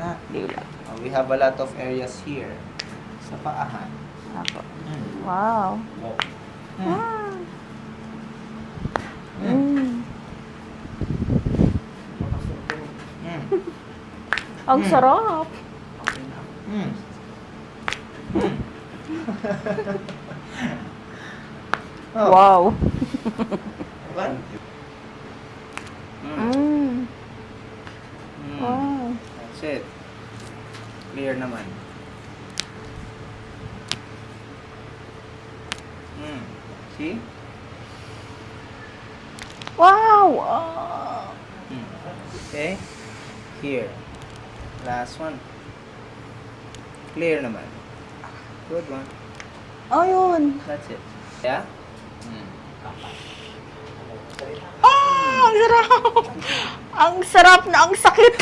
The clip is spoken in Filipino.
na. Dila. We have a lot of areas here. Sa paahan. Ako. Mm. Wow. Mm. Ah. Mm. Mm. Mm. Ang sarap. Mm. Mm. Oh. Wow. What? Mm. Mm. Mm. Wow. That's it. Clear naman. Mm. See? Wow. Ah. Mm. Okay. Here. Last one. Clear naman. Good one. Ayun. That's it. Yeah? Mm. Ah, ang sarap. Ang sarap na ang sakit.